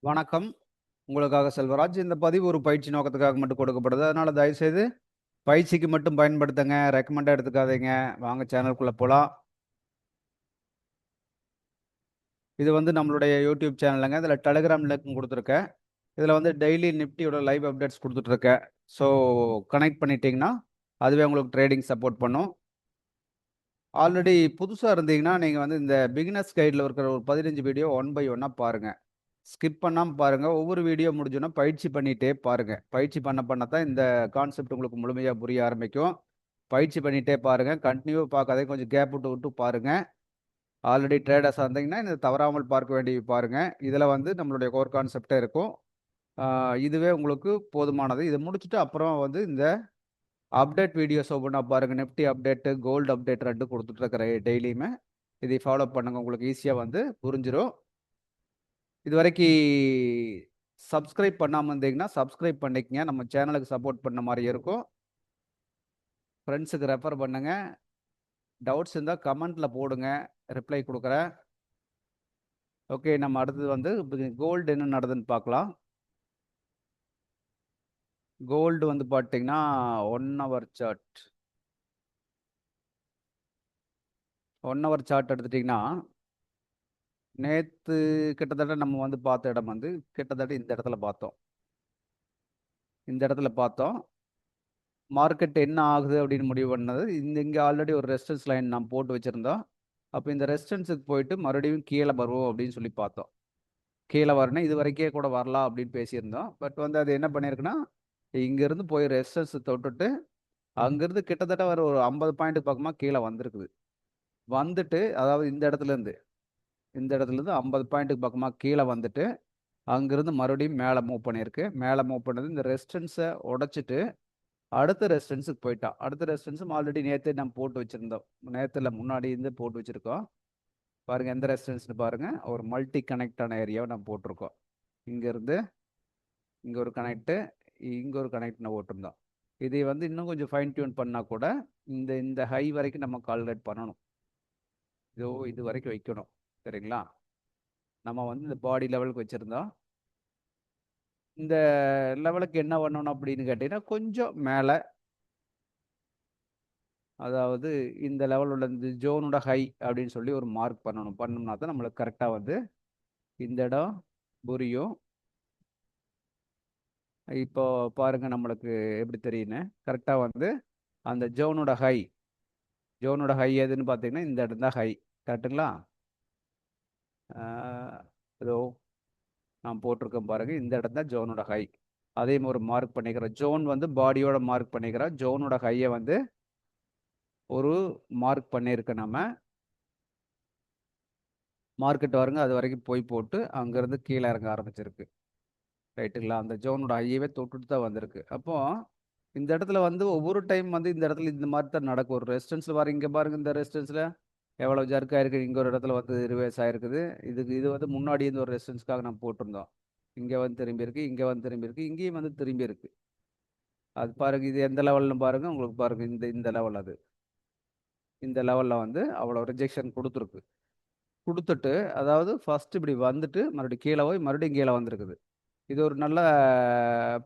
வணக்கம். உங்களுக்காக செல்வராஜ். இந்த பதிவு ஒரு பயிற்சி நோக்கத்துக்காக மட்டும் கொடுக்கப்படுது. அதனால தயவுசெய்து பயிற்சிக்கு மட்டும் பயன்படுத்துங்க. ரெக்கமெண்டா எடுத்துக்காதீங்க. வாங்க சேனலுக்குள்ள போலாம். இது வந்து நம்மளுடைய யூடியூப் சேனலுங்க. இதில டெலிகிராம் லிங்க் குடுத்துருக்கேன். இதில வந்து டெய்லி நிஃப்டியோட லைவ் அப்டேட்ஸ் குடுத்துட்டுருக்கேன். ஸோ கனெக்ட் பண்ணிட்டீங்கன்னா, அதுவே உங்களுக்கு ட்ரேடிங் சப்போர்ட் பண்ணும். ஆல்ரெடி புதுசா இருந்தீங்கன்னா, நீங்க வந்து இந்த பிகினர்ஸ் கைட்ல இருக்கிற ஒரு 15 வீடியோ ஒன் பை ஒன்னா பாருங்க. ஸ்கிப் பண்ணாம பாருங்க. ஒவ்வொரு வீடியோ முடிஞ்சோன பயிற்சி பண்ணிட்டே பாருங்க. பயிற்சி பண்ண தான் இந்த கான்செப்ட் உங்களுக்கு முழுமையா புரிய ஆரம்பிக்கும். பயிற்சி பண்ணிட்டே பாருங்க. கன்டினியூவா பார்க்காதீங்க. கொஞ்சம் கேப் விட்டு விட்டு பாருங்க. ஆல்ரெடி ட்ரேடர்ஸா இருந்தீங்கன்னா, இத தவறாமல் பார்க்க வேண்டியது பாருங்க. இதுல வந்து நம்மளுடைய கோர் கான்செப்ட்டே இருக்கும். ஆ இதுவே உங்களுக்கு போதுமானது. இத முடிச்சுட்டு அப்புறம் வந்து இந்த அப்டேட் வீடியோஸ் ஒவ்வொன்னா பாருங்க. நிஃப்டி அப்டேட், கோல்டு அப்டேட் 2 குடுத்துட்டு இருக்கிறேன் டெய்லியுமே. இதை ஃபாலோ பண்ணுங்க. உங்களுக்கு ஈஸியா வந்து புரிஞ்சிரும். இதுவரைக்கி சப்ஸ்கிரைப் பண்ணாம இருந்தீங்கன்னா, சப்ஸ்கிரைப் பண்ணிக்கங்க. நம்ம சேனலுக்கு சப்போர்ட் பண்ண மாரி இருக்கும். ஃப்ரெண்ட்ஸுக்கு ரெஃபர் பண்ணுங்க. டவுட்ஸ் இருந்தா கமெண்ட்ல போடுங்க. ரிப்ளை குடுக்குறேன். ஓகே. நம்ம அடுத்தது வந்து கோல்டு என்ன நடக்குதுன்னு பார்க்கலாம். கோல்டு வந்து பார்த்தீங்கன்னா, 1 ஹவர் சார்ட். 1 ஹவர் சார்ட் எடுத்துட்டீங்கன்னா, நேத்து கிட்டத்தட்ட நம்ம வந்து பார்த்த இடம் வந்து கிட்டத்தட்ட இந்த இடத்துல பார்த்தோம். இந்த இடத்துல பார்த்தோம். மார்க்கெட் என்ன ஆகுது அப்படின்னு முடிவு பண்ணது, இங்க ஆல்ரெடி ஒரு ரெசிஸ்டன்ஸ் லைன் நாம் போட்டு வச்சிருந்தோம். அப்ப இந்த ரெசிஸ்டன்ஸுக்கு போயிட்டு மறுபடியும் கீழ வரும் அப்படின்னு சொல்லி பார்த்தோம். கீழ வரணும். இதுவரைக்கே கூட வரலாம் அப்படின்னு பேசியிருந்தோம். பட் வந்து அது என்ன பண்ணியிருக்குன்னா, இங்கிருந்து போய் ரெசிஸ்டன்ஸ் தொட்டுட்டு, அங்கிருந்து கிட்டத்தட்ட ஒரு 50 பாயிண்ட் பக்கமா கீழ வந்திருக்குது. வந்துட்டு அதாவது இந்த இடத்துலருந்து 50 பாயிண்ட்டுக்கு பக்கமா கீழ வந்துட்டு, அங்கிருந்து மறுபடியும் மேல மூவ் பண்ணியிருக்கு. மேல மூவ் பண்ணது இந்த ரெசிஸ்டன்ஸ உடைச்சுட்டு அடுத்த ரெசிஸ்டன்ஸுக்கு போயிட்டான். அடுத்த ரெசிஸ்டன்ஸும் ஆல்ரெடி நேத்தே நம்ம போட்டு வச்சிருந்தோம். நேத்து இல்ல முன்னாடி இருந்து போட்டு வச்சிருக்கோம். பாருங்க எந்த ரெசிஸ்டன்ஸ்னு பாருங்க. ஒரு மல்டி கனெக்ட் ஆன ஏரியாவ நம்ம போட்டிருக்கோம். இங்கிருந்து இங்க ஒரு கனெக்ட், இங்க ஒரு கனெக்ட் போட்டிருந்தோம். இதை வந்து இன்னும் கொஞ்சம் ஃபைன் டியூன் பண்ணா கூட இந்த இந்த ஹை வரைக்கும் நம்ம கால்குலேட் பண்ணணும். இதோ இது வரைக்கும் வைக்கணும். சரிங்களா? நம்ம வந்து இந்த பாடி லெவலுக்கு வச்சிருந்தோம். இந்த லெவலுக்கு என்ன பண்ணணும் அப்படின்னு கேட்டீங்கன்னா, கொஞ்சம் மேல அதாவது இந்த லெவல் உள்ள இந்த ஜோனோட ஹை அப்படின்னு சொல்லி ஒரு மார்க் பண்ணணும். பண்ணோம்னா தான் நம்மளுக்கு கரெக்டா வந்து இந்த இடம் புரியும். இப்போ பாருங்க நம்மளுக்கு எப்படி தெரியும்னு. கரெக்டா வந்து அந்த ஜோனோட ஹை எதுன்னு பார்த்தீங்கன்னா, இந்த இடம் தான் ஹை. கரெக்ட்டுங்களா? இதோ நான் போட்டிருக்கேன் பாருங்க. இந்த இடம் தான் ஜோனோட ஹை. அதையும் ஒரு மார்க் பண்ணிக்கிறேன். ஜோன் வந்து பாடியோட மார்க் பண்ணிக்கிறேன். ஜோனோட ஹையை வந்து ஒரு மார்க் பண்ணியிருக்கேன் நம்ம. மார்க்கெட் வருங்க அது வரைக்கும் போய் போட்டு அங்கேருந்து கீழே இறங்க ஆரம்பிச்சிருக்கு. ரைட்டுங்களா? அந்த ஜோனோட ஹையவே தொட்டுட்டு தான் வந்திருக்கு. அப்போ இந்த இடத்துல வந்து ஒவ்வொரு டைம் வந்து இந்த இடத்துல இந்த மாதிரி தான் நடக்கும். ஒரு ரெசிஸ்டன்ஸ்ல பாருங்க, இங்க பாருங்க இந்த ரெசிஸ்டன்ஸ்ல எவ்வளவு ஜர்க் ஆயிருக்கு. இங்க ஒரு இடத்துல வந்து ரிவர்ஸ் ஆயிருக்குது. இது வந்து முன்னாடி இந்த ஒரு ரெசிஸ்டன்ஸ்க்காக நம்ம போட்டிருந்தோம். இங்க வந்து திரும்பி இருக்கு, இங்க வந்து திரும்பி இருக்கு, இங்கேயும் வந்து திரும்பி இருக்கு. அது பாருங்க இது எந்த லெவல்னு பாருங்க. உங்களுக்கு பாருங்க இந்த இந்த லெவல் அது. இந்த லெவல்ல வந்து அவ்வளவு ரிஜெக்ஷன் கொடுத்துருக்கு. கொடுத்துட்டு அதாவது ஃபர்ஸ்ட் இப்படி வந்துட்டு மறுபடியும் கீழே போய் மறுபடியும் கீழே வந்திருக்குது. இது ஒரு நல்ல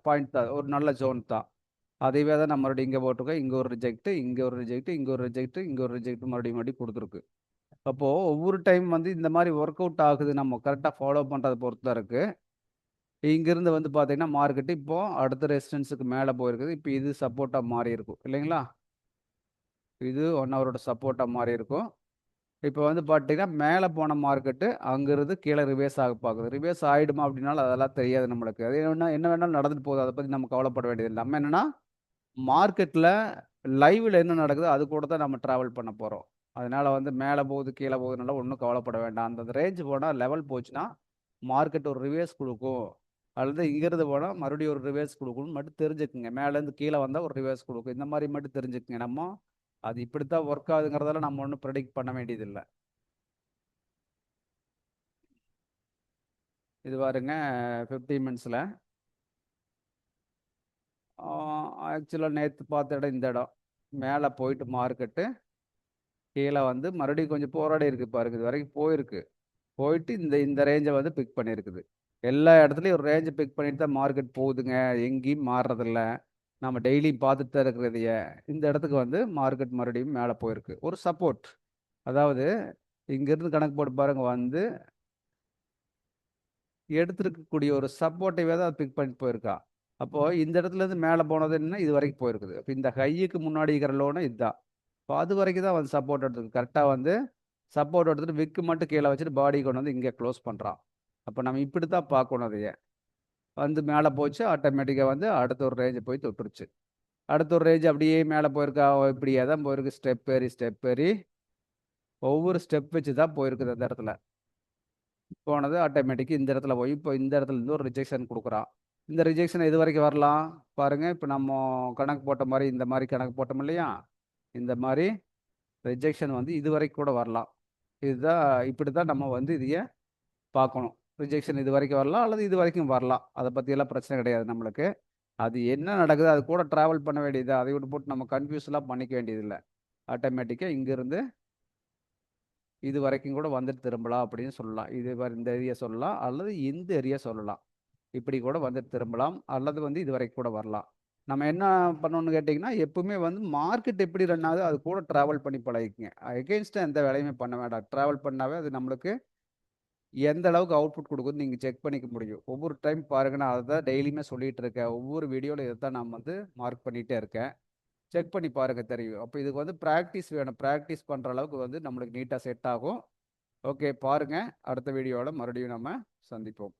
பாயிண்ட் தான். ஒரு நல்ல ஜோன் தான். அதைவே தான் நம்ம மறுபடியும் இங்கே போட்டிருக்கோம். இங்கே ஒரு ரிஜெக்ட், இங்கே ஒரு ரிஜெக்ட், இங்கே ஒரு ரிஜெக்ட், இங்கே ஒரு ரிஜெக்ட் மறுபடியும் கொடுத்துருக்கு. அப்போ ஒவ்வொரு டைம் வந்து இந்த மாதிரி ஒர்க் அவுட் ஆகுது. நம்ம கரெக்டாக ஃபாலோ பண்ணுறதை பொறுத்து தான் இருக்கு. இங்கிருந்து வந்து பார்த்தீங்கன்னா மார்க்கெட் இப்போ அடுத்த ரெசிஸ்டன்ஸுக்கு மேலே போயிருக்குது. இப்போ இது சப்போர்ட்டாக மாறி இருக்கும் இல்லைங்களா? இது 1 ஹவரோட சப்போர்ட்டாக மாறி இருக்கும். இப்போ வந்து பார்த்தீங்கன்னா மேலே போன மார்க்கெட்டு அங்கிருந்து கீழே ரிவேர்ஸ் ஆக பார்க்குது. ரிவேர்ஸ் ஆயிடுமா அப்படின்னாலும் அதெல்லாம் தெரியாது நம்மளுக்கு. அது என்ன வேணாலும் நடந்துட்டு போகுது. அதை பற்றி நம்ம கவலைப்பட வேண்டியது இல்லை. நம்ம என்னன்னா மார்க்கெட்ல லைவ்ல என்ன நடக்குதோ அது கூட தான் நம்ம டிராவல் பண்ண போறோம். அதனால வந்து மேல போகுது, கீழ போகுதுனால ஒண்ணும் கவலைப்பட வேண்டாம். அந்த ரேஞ்ச் போனா லெவல் போச்சுன்னா, மார்க்கெட் ஒரு ரிவர்ஸ் குடுக்கும். அல்லது இங்கிருந்து போனா மறுபடியும் ஒரு ரிவர்ஸ் குடுக்கும்னு மட்டும் தெரிஞ்சுக்குங்க. மேலேருந்து கீழ வந்தா ஒரு ரிவர்ஸ் குடுக்கும். இந்த மாரி மட்டும் தெரிஞ்சுக்குங்க. நம்ம அது இப்படித்தான் ஒர்க் ஆகுதுங்கிறதால நம்ம ஒண்ணும் பிரெடிக்ட் பண்ண வேண்டியதில்ல. இது பாருங்க 50 மினிட்ஸ்ல ஆக்சுவலா நேத்து பார்த்த இடம் இந்த இடம். மேல போயிட்டு மார்க்கெட்டு கீழ வந்து மறுபடியும் கொஞ்சம் போராடி இருக்கு பாருங்க. இது வரைக்கும் போயிருக்கு. போயிட்டு இந்த இந்த ரேஞ்ச வந்து பிக் பண்ணியிருக்குது. எல்லா இடத்துலையும் ஒரு ரேஞ்சை பிக் பண்ணிட்டு தான் மார்க்கெட் போகுதுங்க. எங்கேயும் மாறுறதில்ல. நம்ம டெய்லி பார்த்துட்டு தான் இருக்கிறதைய இந்த இடத்துக்கு வந்து மார்க்கெட் மறுபடியும் மேலே போயிருக்கு. ஒரு சப்போர்ட், அதாவது இங்கேருந்து கணக்கு போட்டு பாருங்க, வந்து எடுத்திருக்கக்கூடிய ஒரு சப்போர்ட்டிவே தான் பிக் பண்ணிட்டு போயிருக்கா. அப்போ இந்த இடத்துல இருந்து மேலே போனது என்ன, இது வரைக்கும் போயிருக்குது. அப்போ இந்த ஹையுக்கு முன்னாடி இருக்கிற லோனு இதுதான். இப்போ அது வரைக்கும் தான் வந்து சப்போர்ட் எடுத்துருக்கு. கரெக்டாக வந்து சப்போர்ட் எடுத்துட்டு விக்கு மட்டும் கீழே வச்சுட்டு பாடி கொண்டு வந்து இங்கே க்ளோஸ் பண்ணுறான். அப்போ நம்ம இப்படி தான் பார்க்கணும். அதையே வந்து மேலே போச்சு, ஆட்டோமேட்டிக்காக வந்து அடுத்த ஒரு ரேஞ்சு போய் தொட்டுருச்சு. அடுத்த ஒரு ரேஞ்சு அப்படியே மேலே போயிருக்கா, இப்படியே தான் போயிருக்கு. ஸ்டெப் ஏறி ஒவ்வொரு ஸ்டெப் வச்சு தான் போயிருக்குது. அந்த இடத்துல போனது ஆட்டோமேட்டிக் இந்த இடத்துல போய் இப்போ இந்த இடத்துல இருந்து ஒரு ரிஜெக்ஷன் கொடுக்குறான். இந்த ரிஜெக்ஷன் எது வரைக்கும் வரலாம் பாருங்க. இப்போ நம்ம கணக்கு போட்ட மாதிரி இந்த மாதிரி கணக்கு போட்டோம் இல்லையா, இந்த மாதிரி ரிஜெக்ஷன் வந்து இது வரைக்கும் கூட வரலாம். இதுதான், இப்படி தான் நம்ம வந்து இதைய பார்க்கணும். ரிஜெக்ஷன் இது வரைக்கும் வரலாம் அல்லது இது வரைக்கும் வரலாம். அதை பற்றியெல்லாம் பிரச்சனை கிடையாது நம்மளுக்கு. அது என்ன நடக்குது, அது கூட ட்ராவல் பண்ண வேண்டியது. அதை விட்டு போட்டு நம்ம கன்ஃபியூஸ்லாம் பண்ணிக்க வேண்டியதில்லை. ஆட்டோமேட்டிக்காக இங்கேருந்து இது வரைக்கும் கூட வந்துட்டு திரும்பலாம் அப்படின்னு சொல்லலாம். இந்த ஏரியா சொல்லலாம் அல்லது இந்த ஏரியா சொல்லலாம். இப்படி கூட வந்துட்டு திரும்பலாம் அல்லது வந்து இது வரைக்கும் கூட வரலாம். நம்ம என்ன பண்ணணும்னு கேட்டிங்கன்னா, எப்பவுமே வந்து மார்க்கெட் எப்படி ரன் ஆகுது அது கூட ட்ராவல் பண்ணி பழகிக்குங்க. எகெயின்ஸ்டாக எந்த வேலையுமே பண்ண வேண்டாம். ட்ராவல் பண்ணாவே அது நம்மளுக்கு எந்த அளவுக்கு அவுட்புட் கொடுக்குதுன்னு நீங்கள் செக் பண்ணிக்க முடியும். ஒவ்வொரு டைம் பாருங்க, நான் அதை தான் டெய்லியுமே சொல்லிட்டு இருக்கேன். ஒவ்வொரு வீடியோவில் இதை தான் நான் வந்து மார்க் பண்ணிகிட்டே இருக்கேன். செக் பண்ணி பாருங்க, தெரியும். அப்போ இதுக்கு வந்து ப்ராக்டிஸ் வேணும். ப்ராக்டிஸ் பண்ணுற அளவுக்கு வந்து நம்மளுக்கு நீட்டாக செட் ஆகும். ஓகே, பாருங்க. அடுத்த வீடியோவில் மறுபடியும் நம்ம சந்திப்போம்.